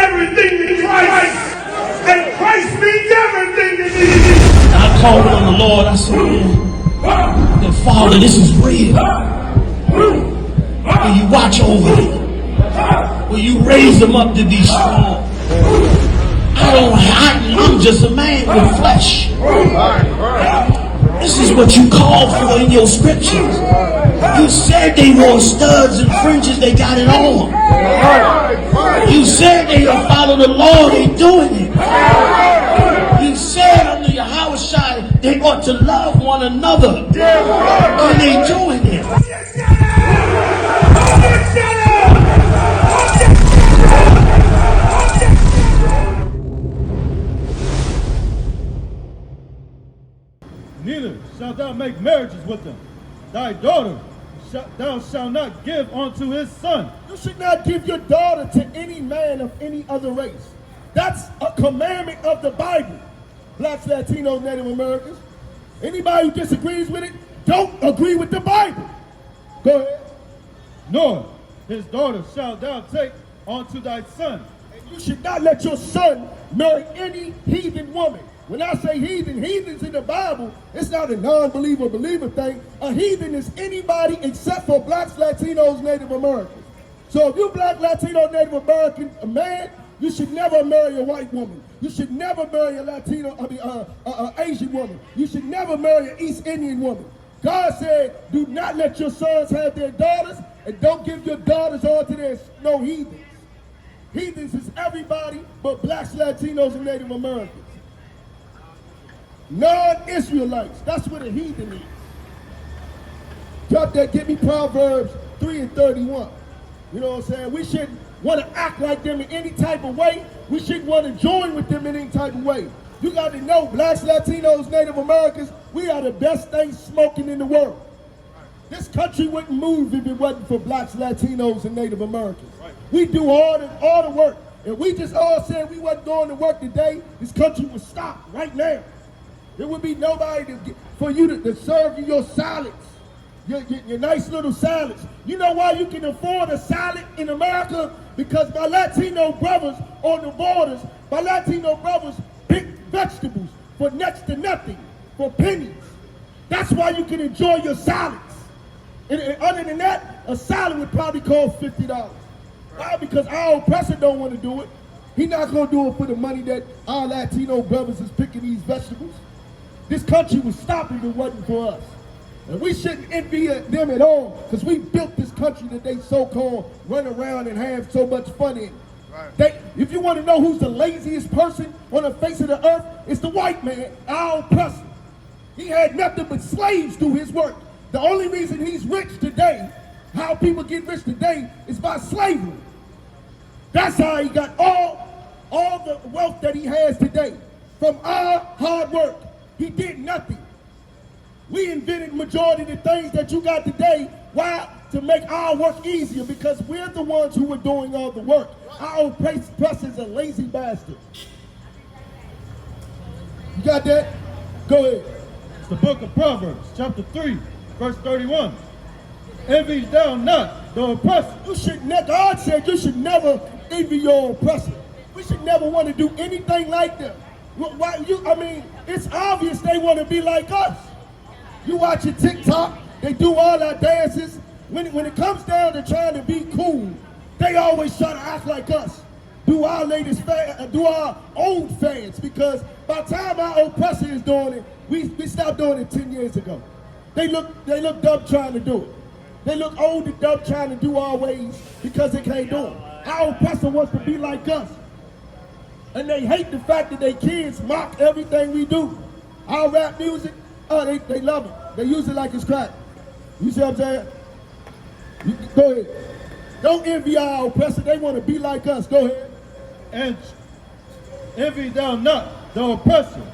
everything to Christ. And Christ means everything to me. I called on the Lord. I said, that Father, this is real. Will you watch over them? Will you raise them up to be strong? I'm just a man with flesh. This is what you called for in your scriptures. You said they wore studs and fringes, they got it on. You said they will follow the law, they doing it. You said under your house shine, they ought to love one another. And they doing it. Neither shalt thou make marriages with them. Thy daughter thou shalt not give unto his son. You should not give your daughter to any man of any other race. That's a commandment of the Bible. Blacks, Latinos, Native Americans. Anybody who disagrees with it, don't agree with the Bible. Go ahead. Nor his daughter shalt thou take unto thy son. And you should not let your son marry any heathen woman. When I say heathen, heathens in the Bible, it's not a non-believer, believer thing. A heathen is anybody except for blacks, Latinos, Native Americans. So if you're black, Latino, Native American man, you should never marry a white woman. You should never marry a Asian woman. You should never marry an East Indian woman. God said, do not let your sons have their daughters, and don't give your daughters on to their no heathens. Heathens is everybody but blacks, Latinos, and Native Americans. Non-Israelites, that's what a heathen is. Drop that, give me Proverbs 3 and 31. You know what I'm saying? We shouldn't want to act like them in any type of way. We shouldn't want to join with them in any type of way. You got to know, blacks, Latinos, Native Americans, we are the best thing smoking in the world. This country wouldn't move if it wasn't for blacks, Latinos, and Native Americans. Right. We do all the work. If we just all said we wasn't going to work today, this country would stop right now. There would be nobody for you to serve you your salads, your nice little salads. You know why you can afford a salad in America? Because my Latino brothers on the borders, my Latino brothers pick vegetables for next to nothing, for pennies. That's why you can enjoy your salads. And other than that, a salad would probably cost $50. Why? Because our oppressor don't want to do it. He's not going to do it for the money that our Latino brothers is picking these vegetables. This country would stop if it wasn't for us. And we shouldn't envy them at all, because we built this country that they so-called run around and have so much fun in. Right. If you want to know who's the laziest person on the face of the earth, it's the white man, our oppressor. He had nothing but slaves do his work. The only reason he's rich today, how people get rich today, is by slavery. That's how he got all the wealth that he has today, from our hard work. He did nothing. We invented majority of the things that you got today. Why? To make our work easier, because we're the ones who are doing all the work. Our oppressors are lazy bastards. You got that? Go ahead. It's the book of Proverbs, chapter 3, verse 31. Envy thou not the oppressor. God said you should never envy your oppressor. We should never want to do anything like them. It's obvious they want to be like us. You watch your TikTok, they do all our dances. When it comes down to trying to be cool, they always try to act like us. Do our old fans, because by the time our oppressor is doing it, we stopped doing it 10 years ago. They look dumb trying to do it. They look old and dumb trying to do our ways because they can't do it. Our oppressor wants to be like us. And they hate the fact that their kids mock everything we do. Our rap music, they love it. They use it like it's crack. You see what I'm saying? Go ahead. Don't envy our oppressor. They want to be like us. Go ahead. And envy thou not the oppressor,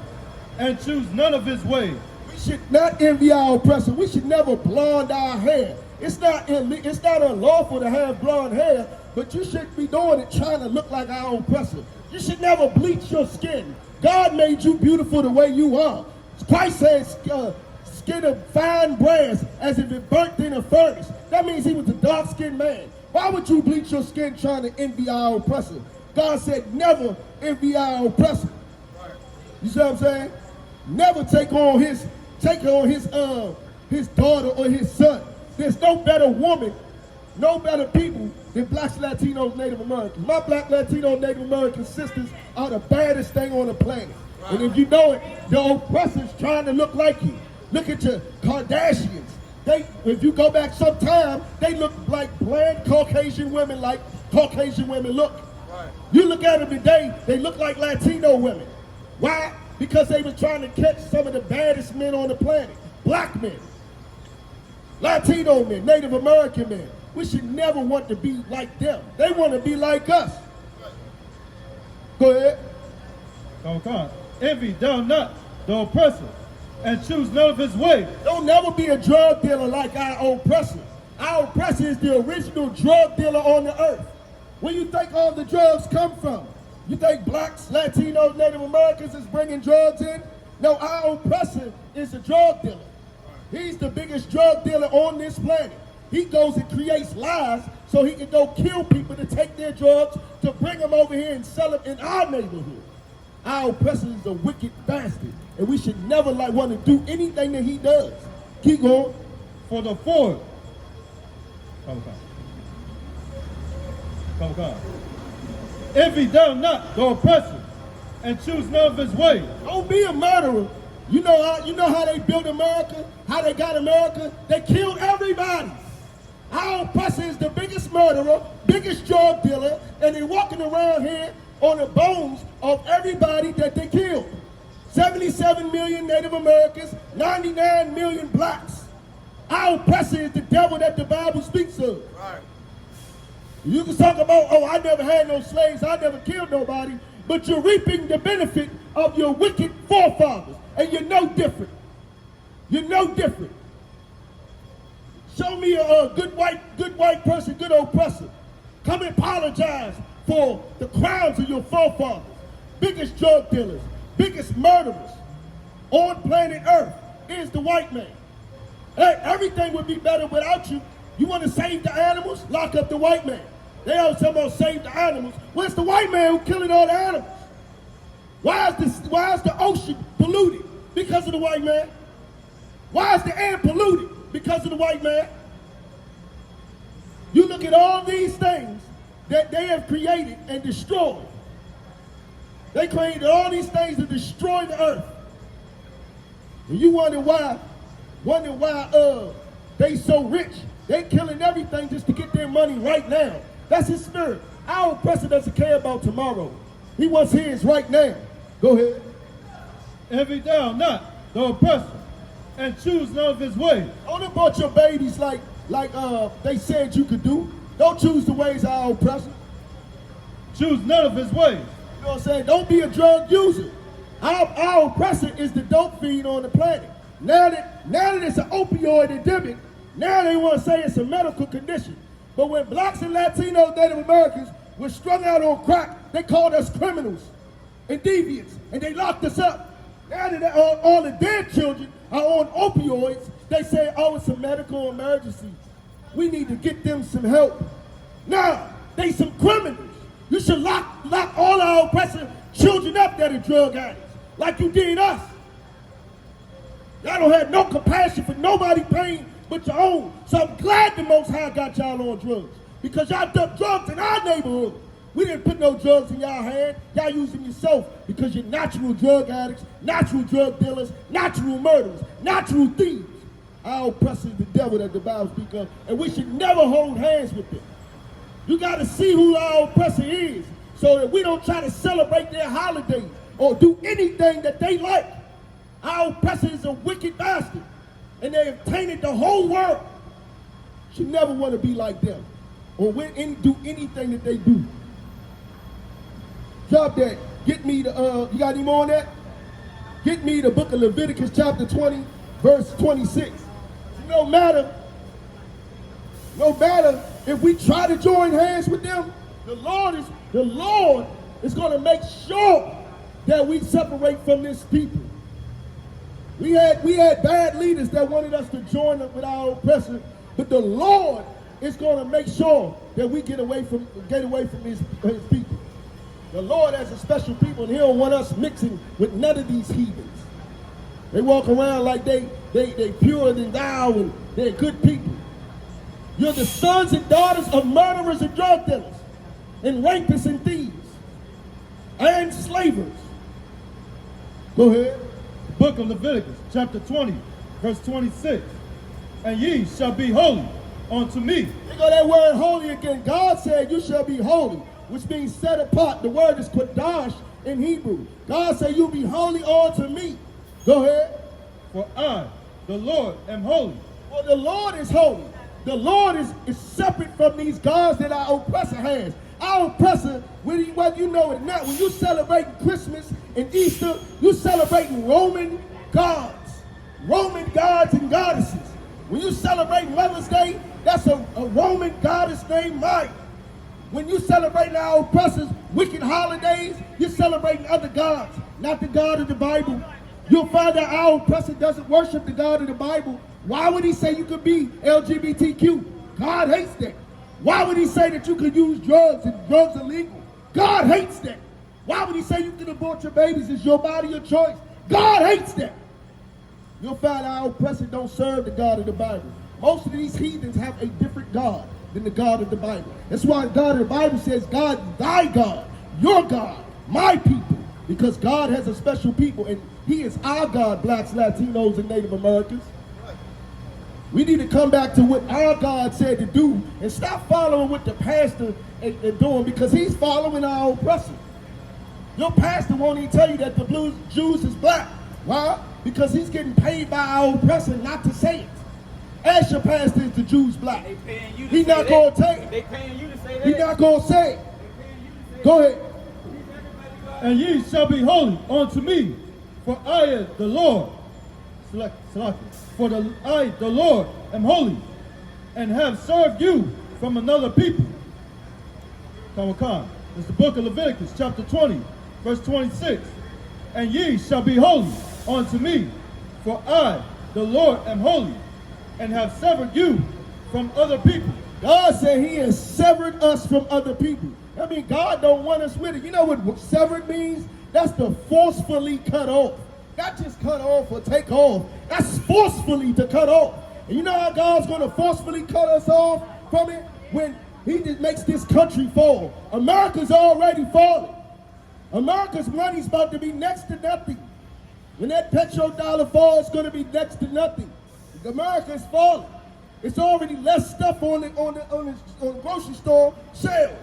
and choose none of his ways. We should not envy our oppressor. We should never blonde our hair. It's not unlawful to have blonde hair, but you shouldn't be doing it trying to look like our oppressor. You should never bleach your skin. God made you beautiful the way you are. Christ says, skin of fine brass as if it burnt in a furnace. That means he was a dark-skinned man. Why would you bleach your skin trying to envy our oppressor? God said, never envy our oppressor. You see what I'm saying? Never take on his daughter or his son. There's no better woman, no better people than blacks, Latinos, Native Americans. My black, Latino, Native American sisters are the baddest thing on the planet. And if you know it, the oppressors trying to look like you. Look at your Kardashians. If you go back some time, they look like bland Caucasian women, like Caucasian women look. You look at them today, they look like Latino women. Why? Because they were trying to catch some of the baddest men on the planet. Black men, Latino men, Native American men. We should never want to be like them. They want to be like us. Go ahead. Come. Envy thou not the oppressor, and choose none of his ways. Don't never be a drug dealer like our oppressor. Our oppressor is the original drug dealer on the earth. Where you think all the drugs come from? You think blacks, Latinos, Native Americans is bringing drugs in? No, our oppressor is a drug dealer. He's the biggest drug dealer on this planet. He goes and creates lies so he can go kill people to take their drugs, to bring them over here and sell them in our neighborhood. Our oppressor is a wicked bastard, and we should never want to do anything that he does. Keep going. For the fourth. Come. Envy thou not the oppressor, and choose none of his ways. Don't be a murderer. You know how they built America? How they got America? They killed everybody. Our oppressor is the biggest murderer, biggest drug dealer, and they're walking around here on the bones of everybody that they killed. 77 million Native Americans, 99 million blacks. Our oppressor is the devil that the Bible speaks of. Right. You can talk about, oh, I never had no slaves, I never killed nobody, but you're reaping the benefit of your wicked forefathers, and you're no different. You're no different. Show me a good white person, good oppressor. Come and apologize for the crimes of your forefathers. Biggest drug dealers, biggest murderers on planet Earth is the white man. Hey, everything would be better without you. You want to save the animals? Lock up the white man. They always talk about save the animals. Where's the white man who's killing all the animals? Why is the ocean polluted? Because of the white man. Why is the air polluted? Because of the white man. You look at all these things that they have created and destroyed. They created all these things to destroy the earth. And you wonder why they so rich. They killing everything just to get their money right now. That's his spirit. Our oppressor doesn't care about tomorrow. He wants his right now. Go ahead. Envy thou not the oppressor, and choose none of his ways. Don't abort your babies like they said you could do. Don't choose the ways of our oppressor. Choose none of his ways. You know what I'm saying? Don't be a drug user. Our oppressor is the dope fiend on the planet. Now that it's an opioid epidemic, now they want to say it's a medical condition. But when blacks and Latinos, Native Americans were strung out on crack, they called us criminals and deviants, and they locked us up. Now that all the dead children are on opioids, they say, oh, it's a medical emergency. We need to get them some help. Now, they some criminals. You should lock all our oppressive children up that are drug addicts, like you did us. Y'all don't have no compassion for nobody pain but your own. So I'm glad the Most High got y'all on drugs, because y'all dumped drugs in our neighborhood. We didn't put no drugs in y'all hand. Y'all using yourself because you're natural drug addicts, natural drug dealers, natural murderers, natural thieves. Our oppressor is the devil that the Bible speaks of, and we should never hold hands with them. You got to see who our oppressor is so that we don't try to celebrate their holidays or do anything that they like. Our oppressor is a wicked bastard, and they have tainted the whole world. Should never want to be like them or do anything that they do. Drop that. Get me the, you got any more on that? Get me the book of Leviticus chapter 20, verse 26. No matter if we try to join hands with them, the Lord is going to make sure that we separate from this people. We had bad leaders that wanted us to join up with our oppressor, but the Lord is going to make sure that we get away from his people. The Lord has a special people, and he don't want us mixing with none of these heathens. They walk around like they purer than thou, and they're good people. You're the sons and daughters of murderers and drug dealers, and rapists and thieves, and slavers. Go ahead. The book of Leviticus, chapter 20, verse 26. And ye shall be holy unto me. You go that word holy again. God said you shall be holy, which means set apart. The word is kodash in Hebrew. God said you be holy unto me. Go ahead. For I, the Lord, am holy. Well, the Lord is holy. The Lord is separate from these gods that our oppressor has. Our oppressor, whether you know it or not, when you celebrating Christmas and Easter, you celebrating Roman gods and goddesses. When you celebrate Mother's Day, that's a Roman goddess named Maya. When you celebrate our oppressors' wicked holidays, you're celebrating other gods, not the God of the Bible. You'll find that our oppressor doesn't worship the God of the Bible. Why would he say you could be LGBTQ? God hates that. Why would he say that you could use drugs and drugs are legal? God hates that. Why would he say you can abort your babies? It's your body, your choice. God hates that. You'll find our oppressor don't serve the God of the Bible. Most of these heathens have a different God than the God of the Bible. That's why the God of the Bible says, God, thy God, your God, my people. Because God has a special people, and he is our God, blacks, Latinos, and Native Americans. We need to come back to what our God said to do and stop following what the pastor is doing, because he's following our oppressor. Your pastor won't even tell you that the Jews is black. Why? Because he's getting paid by our oppressor not to say it. Ask your pastor if the Jews black. He's not going to tell you. They paying you to say that. He's not going to say it. Go ahead. And ye shall be holy unto me, for I, the Lord, I, the Lord, am holy, and have served you from another people. It's the book of Leviticus, chapter 20, verse 26. And ye shall be holy unto me, for I, the Lord, am holy, and have severed you from other people. God said he has severed us from other people. I mean, God don't want us with it. You know what severed means? That's to forcefully cut off. Not just cut off or take off. That's forcefully to cut off. And you know how God's going to forcefully cut us off from it? When he just makes this country fall. America's already falling. America's money's about to be next to nothing. When that petrodollar falls, it's going to be next to nothing. America's falling. It's already less stuff on the grocery store shelves.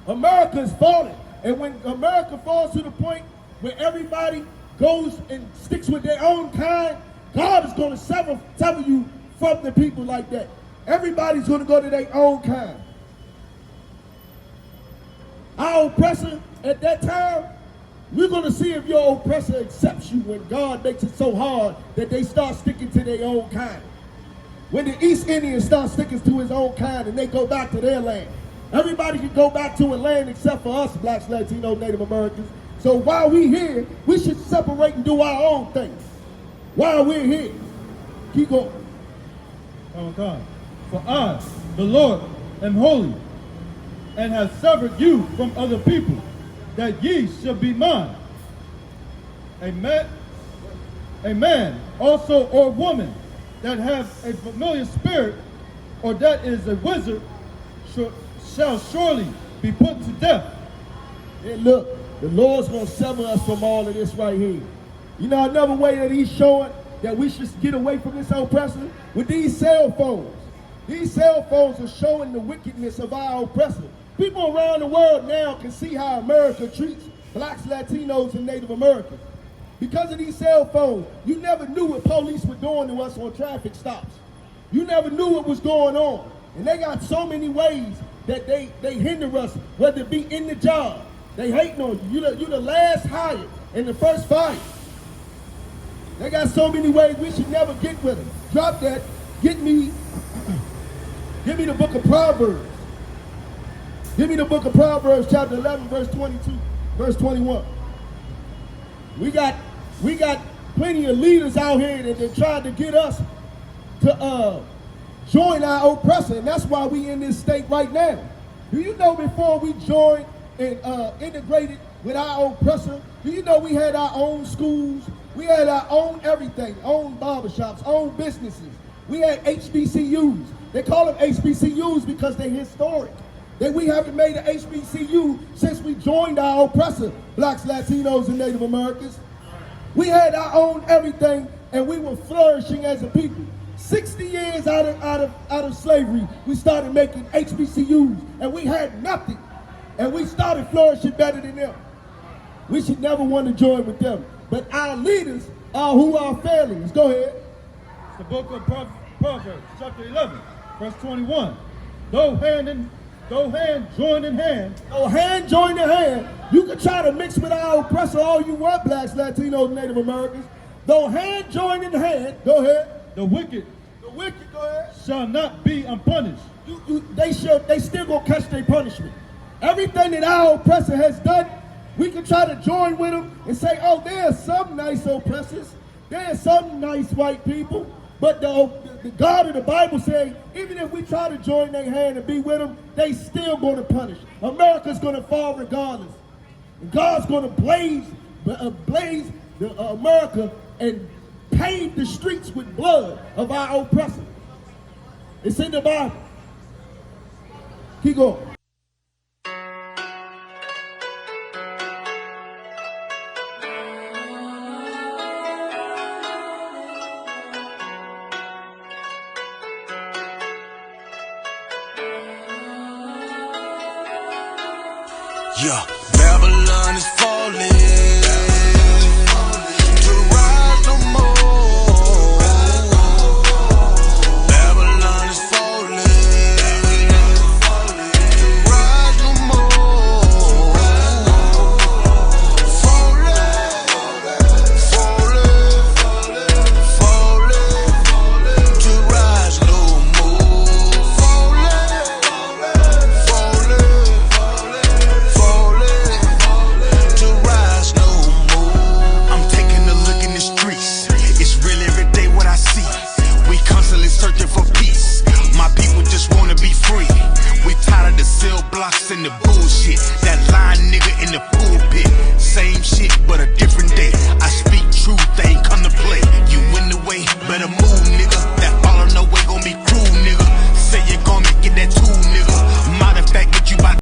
America is falling. And when America falls to the point where everybody goes and sticks with their own kind, God is going to sever you from the people like that. Everybody's going to go to their own kind. Our oppressor at that time, we're going to see if your oppressor accepts you when God makes it so hard that they start sticking to their own kind. When the East Indians start sticking to his own kind and they go back to their land. Everybody can go back to a land except for us, blacks, Latinos, Native Americans. So while we're here, we should separate and do our own things. While we're here. Keep going. For I, the Lord, am holy, and have severed you from other people, that ye shall be mine. A man also or woman that has a familiar spirit, or that is a wizard, shall surely be put to death. And look, the Lord's going to sever us from all of this right here. You know another way that he's showing that we should get away from this oppressor? With these cell phones. These cell phones are showing the wickedness of our oppressor. People around the world now can see how America treats blacks, Latinos, and Native Americans. Because of these cell phones, you never knew what police were doing to us on traffic stops. You never knew what was going on. And they got so many ways that they hinder us, whether it be in the job. They hating on you. You're the last hired and the first fired. They got so many ways we should never get with them. Drop that. Give me the book of Proverbs. Give me the book of Proverbs, chapter 11, verse 22, verse 21. We got plenty of leaders out here that tried to get us to join our oppressor, and that's why we in this state right now. Do you know before we joined and integrated with our oppressor. Do you know we had our own schools? We had our own everything, own barbershops, own businesses. We had HBCUs. They call them HBCUs because they're historic. That we haven't made an HBCU since we joined our oppressor, blacks, Latinos, and Native Americans. We had our own everything, and we were flourishing as a people. 60 years out of slavery, we started making HBCUs, and we had nothing. And we started flourishing better than them. We should never want to join with them. But our leaders are who are failing us. Go ahead. It's the book of Proverbs, chapter 11, verse 21. Though hand joined in hand. Oh, hand joined in hand. You can try to mix with our oppressor all you want, blacks, Latinos, Native Americans. Though hand joined in hand, go ahead. The wicked, go ahead. shall not be unpunished. They still gonna catch their punishment. Everything that our oppressor has done, we can try to join with them and say, oh, there are some nice oppressors. There are some nice white people. But the God of the Bible says, even if we try to join their hand and be with them, they still going to punish. America's going to fall regardless. And God's going to blaze America and pave the streets with blood of our oppressor. It's in the Bible. Keep going. Yeah, Babylon is falling. To rise no more. Babylon is falling. To rise no more. Falling. To rise no more. To rise no more. I'm taking a look in the streets. It's real every day what I see. We constantly searching for peace. My people just wanna be free. We tired of the cell blocks and the bullshit. That lying nigga in the pulpit. Same shit but a different day.